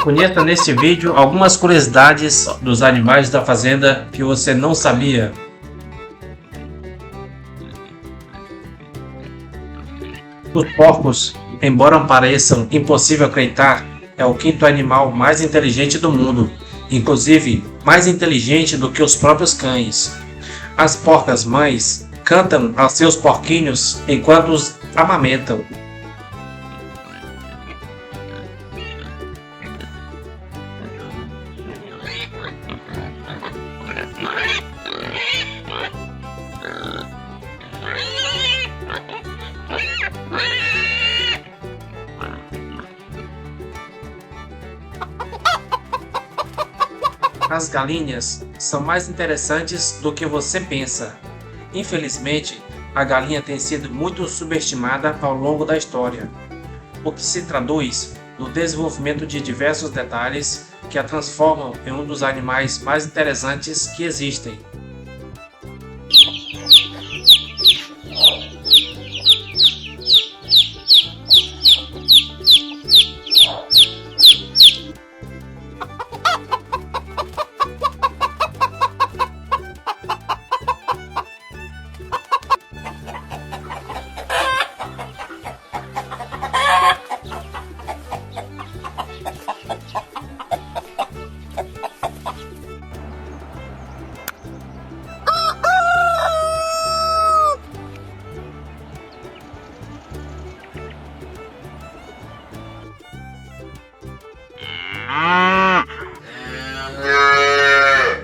Conheça neste vídeo algumas curiosidades dos animais da fazenda que você não sabia. Os porcos, embora pareçam impossível acreditar, é o quinto animal mais inteligente do mundo, inclusive mais inteligente do que os próprios cães. As porcas mães cantam aos seus porquinhos enquanto os amamentam. As galinhas são mais interessantes do que você pensa. Infelizmente, a galinha tem sido muito subestimada ao longo da história, o que se traduz no desenvolvimento de diversos detalhes que a transformam em um dos animais mais interessantes que existem.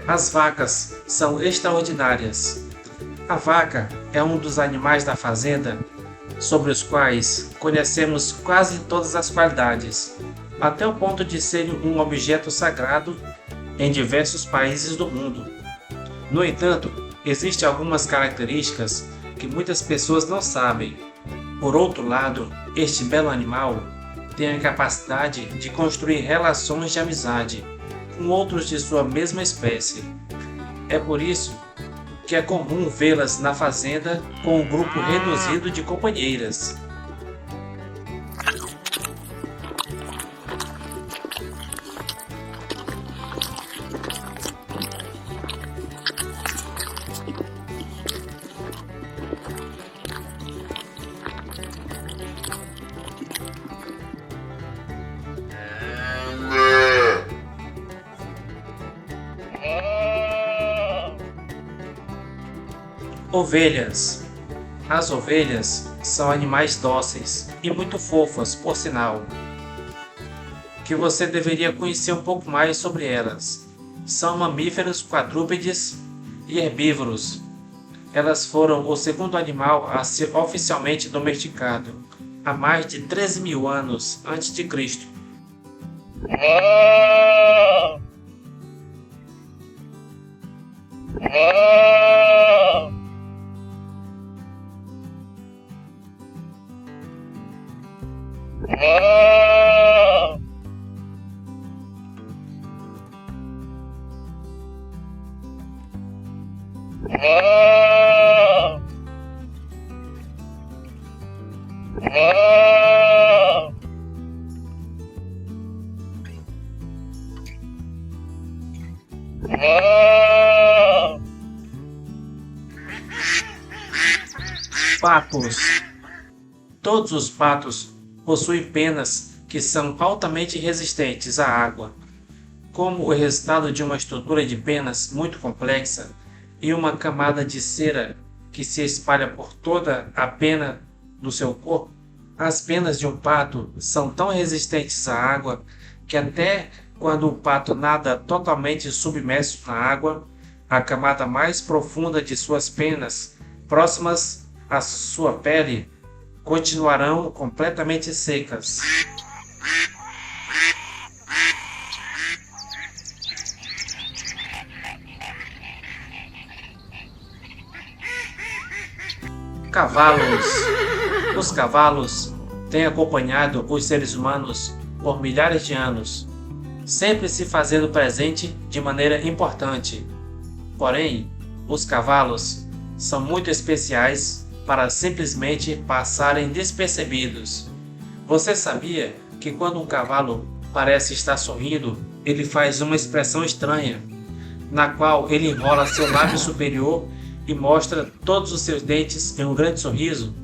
As vacas são extraordinárias. A vaca é um dos animais da fazenda sobre os quais conhecemos quase todas as qualidades, até o ponto de ser um objeto sagrado em diversos países do mundo. No entanto, existem algumas características que muitas pessoas não sabem. Por outro lado, este belo animal tem a capacidade de construir relações de amizade com outros de sua mesma espécie. É por isso que é comum vê-las na fazenda com um grupo reduzido de companheiras. Ovelhas. As ovelhas são animais dóceis e muito fofas, por sinal, que você deveria conhecer um pouco mais sobre elas. São mamíferos quadrúpedes e herbívoros. Elas foram o segundo animal a ser oficialmente domesticado, há mais de 13.000 anos antes de Cristo. Patos. Todos os patos possuem penas que são altamente resistentes à água. Como o resultado de uma estrutura de penas muito complexa e uma camada de cera que se espalha por toda a pena do seu corpo, as penas de um pato são tão resistentes à água que até quando o pato nada totalmente submerso na água, a camada mais profunda de suas penas, próximas à sua pele, continuarão completamente secas. Cavalos. Os cavalos têm acompanhado os seres humanos por milhares de anos, sempre se fazendo presente de maneira importante. Porém, os cavalos são muito especiais para simplesmente passarem despercebidos. Você sabia que quando um cavalo parece estar sorrindo, ele faz uma expressão estranha, na qual ele enrola seu lábio superior e mostra todos os seus dentes em um grande sorriso.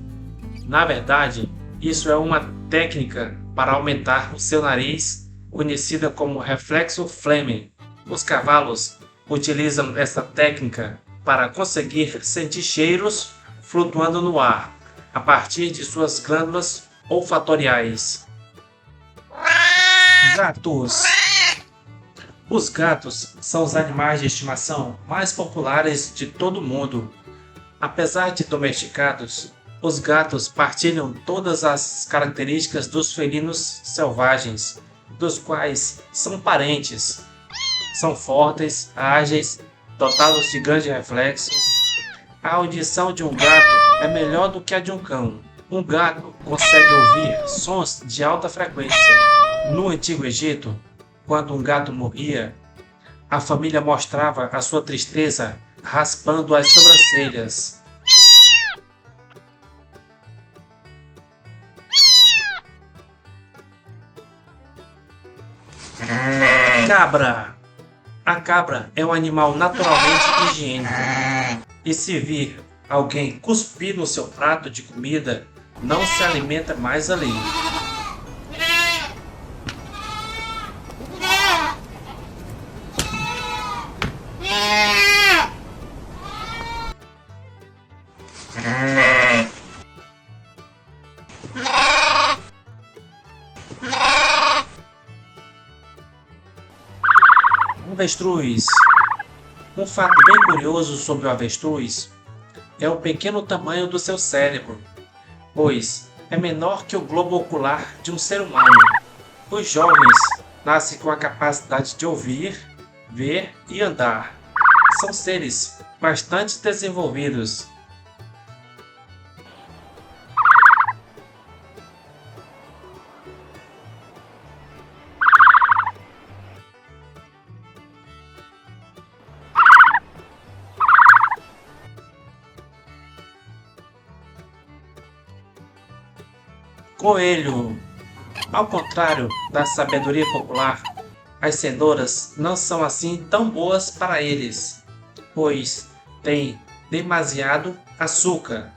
Na verdade, isso é uma técnica para aumentar o seu nariz, conhecida como reflexo Fleming. Os cavalos utilizam essa técnica para conseguir sentir cheiros flutuando no ar, a partir de suas glândulas olfatoriais. Gatos. Os gatos são os animais de estimação mais populares de todo o mundo. Apesar de domesticados, os gatos partilham todas as características dos felinos selvagens, dos quais são parentes. São fortes, ágeis, dotados de grande reflexo. A audição de um gato é melhor do que a de um cão. Um gato consegue ouvir sons de alta frequência. No Antigo Egito, quando um gato morria, a família mostrava a sua tristeza raspando as sobrancelhas. Cabra. A cabra é um animal naturalmente higiênico. E se vir alguém cuspir no seu prato de comida, não se alimenta mais ali. Avestruz. Um fato bem curioso sobre o avestruz é o pequeno tamanho do seu cérebro, pois é menor que o globo ocular de um ser humano. Os jovens nascem com a capacidade de ouvir, ver e andar. São seres bastante desenvolvidos. Coelho. Ao contrário da sabedoria popular, as cenouras não são assim tão boas para eles, pois têm demasiado açúcar.